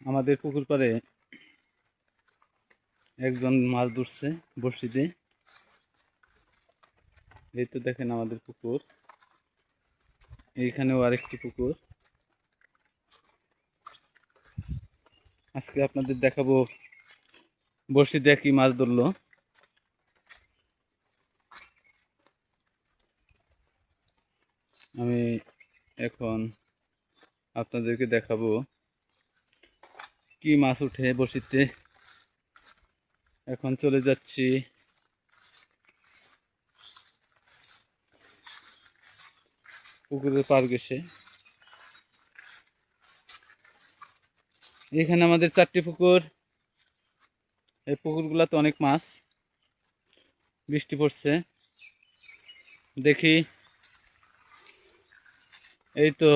আমাদের পুকুর পাড়ে একজন মাছ ধরছে বড়শিতে। এই তো দেখেন আমাদের পুকুর, এইখানেও আরেকটি পুকুর। আজকে আপনাদের দেখাবো বড়শি দিয়ে কি মাছ ধরলো। আমি এখন আপনাদেরকে দেখাবো কি মাছ উঠে বড়শিতে। এখন চলে যাচ্ছি পুকুরের পার ঘেঁষে। এখানে আমাদের 4টি পুকুর। এই পুকুরগুলোতে অনেক মাছ। বৃষ্টি পড়ছে, দেখি। এই তো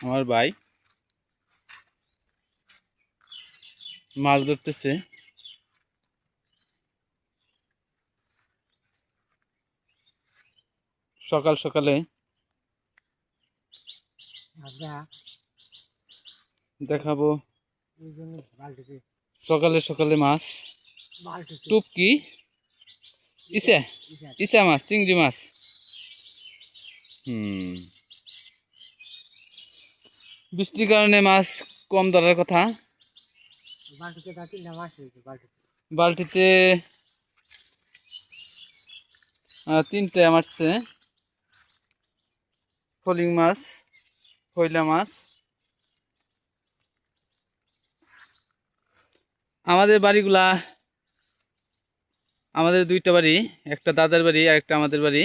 আমার ভাই মাছ ধরতেছে। সকাল সকালে দেখাবো সকালে সকালে মাছ। টুপকি, ইচা ইচা মাছ, চিংড়ি মাছ। বৃষ্টির কারণে মাছ কম ধরার কথা। বালতিতে 3টে মারছে। ফলিং মাছ, ফয়লা মাছ। আমাদের বাড়িগুলা, আমাদের 2টা বাড়ি, একটা দাদার বাড়ি আর একটা আমাদের বাড়ি।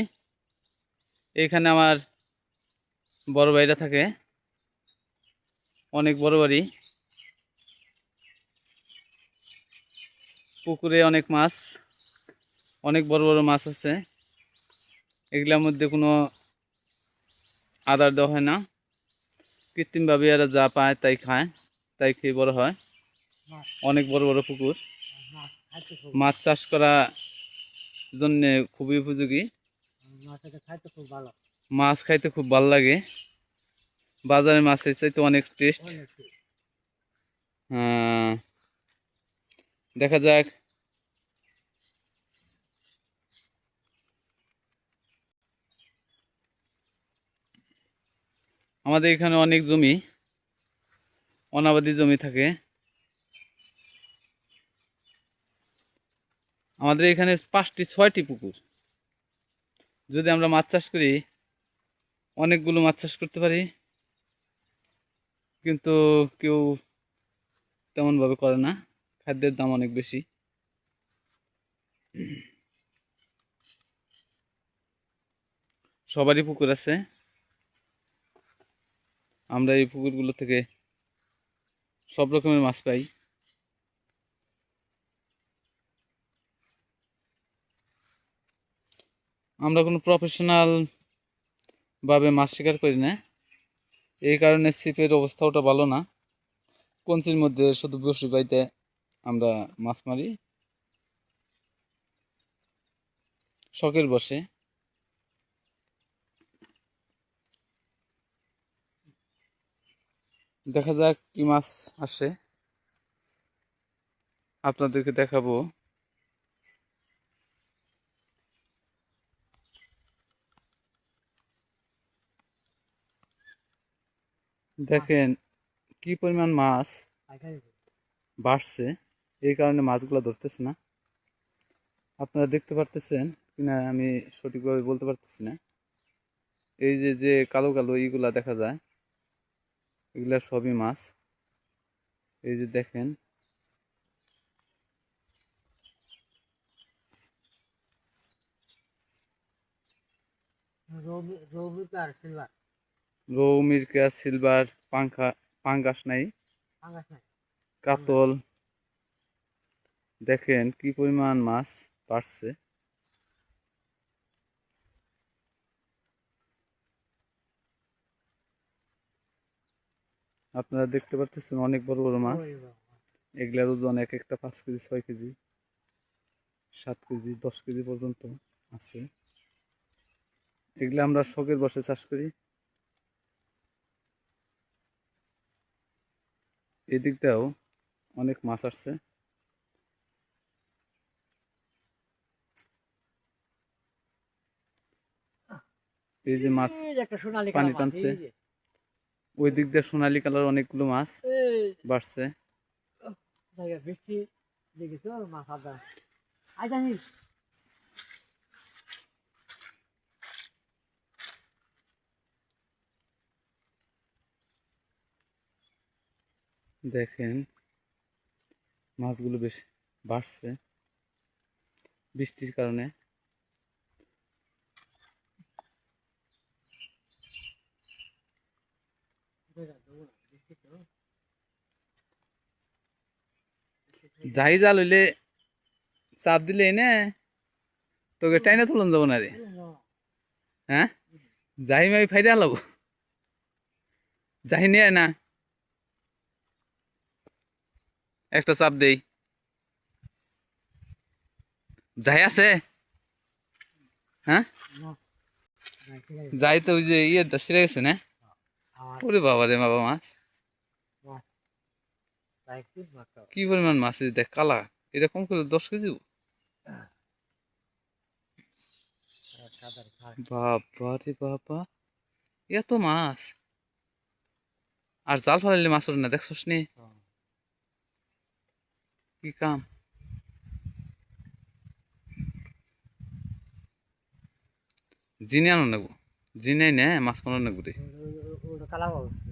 এইখানে আমার বড় ভাইরা থাকে। অনেক বড় বাড়ি। পুকুরে অনেক মাছ, অনেক বড় বড় মাছ আছে। এগুলোর মধ্যে কোনো আদার দেওয়া হয় না, কৃত্রিমভাবে এরা যা পায় তাই খায়, তাই খেয়ে বড় হয়। অনেক বড় বড় পুকুর। মাছ চাষ করা জন্যে খুবই উপযোগী। মাছ খাইতে খুব ভালো লাগে। বাজারের মাছের চাইতে অনেক টেস্ট। দেখা যাক। আমাদের এখানে অনেক জমি, অনাবাদি জমি থাকে। আমাদের এখানে 5টি 6টি পুকুর। যদি আমরা মাছ চাষ করি, অনেকগুলো মাছ চাষ করতে পারি, কিন্তু কেউ তেমনভাবে করে না। খাদ্যের দাম অনেক বেশি। সবারই পুকুর আছে। আমরা এই পুকুরগুলো থেকে সব রকমের মাছ পাই। আমরা কোনো প্রফেশনাল ভাবে মাছ শিকার করি না, এই কারণে ছিপের অবস্থাটা ভালো না। কঞ্চির মধ্যে শুধু বসি পাইতে আমরা মাছ মারি শখের বসে। দেখা যাক কি মাছ আসে, আপনাদেরকে দেখাবো। দেখেন কি পরিমাণ মাছ বাড়ছে, এই কারণে মাছগুলো ধরতেছে না। আপনারা দেখতে পারতেছেন কিনা আমি সঠিকভাবে বলতে পারতেছি না। এই যে যে কালো কালো এইগুলা দেখা যায়, এগুলা সবই মাছ। এই যে দেখেন, রৌ, মিরকা, সিলভার, পাঙ্গাস নাই, কাতল। দেখেন কি পরিমাণ মাছ বাড়ছে। আপনারা দেখতে পাচ্ছেন অনেক বড় বড় মাছ। এগুলার ওজন এক একটা 5 কেজি, 6 কেজি, 7 কেজি, 10 কেজি পর্যন্ত আছে। এগুলা আমরা শখের বসে চাষ করি। এদিক দিয়েও অনেক মাছ আসছে। এই যে মাছ পানি টানছে, ওই দিক দিয়ে সোনালী কালার অনেকগুলো মাছ বাড়ছে। দেখেন মাছগুলো বেশ বাড়ছে বৃষ্টির কারণে। যাই জাল হইলে চাপ দিলে এনে তোকে টাইনে তুলন যাবো না রে। হ্যাঁ, যাই মাই ফাইদা হলাম, যাই নিয়ে না একটা চাপ দেই। যাই আছে, হ্যাঁ যাই তো ওই যে ইয়েটা ছিঁড়ে গেছে না। ওরে বাবা রে বাবা, মাছ কি পরিমাণ মাছ দেখ, কালা। এটা কম করে 10 কেজি। বাবা রে বাবা, এত মাছ। আর জাল ফালাইলে মাছ ওঠে না, দেখছস নি কি কাম। জিনে আনো নেবো, জিনে নে মাছ পানো নেবো রে।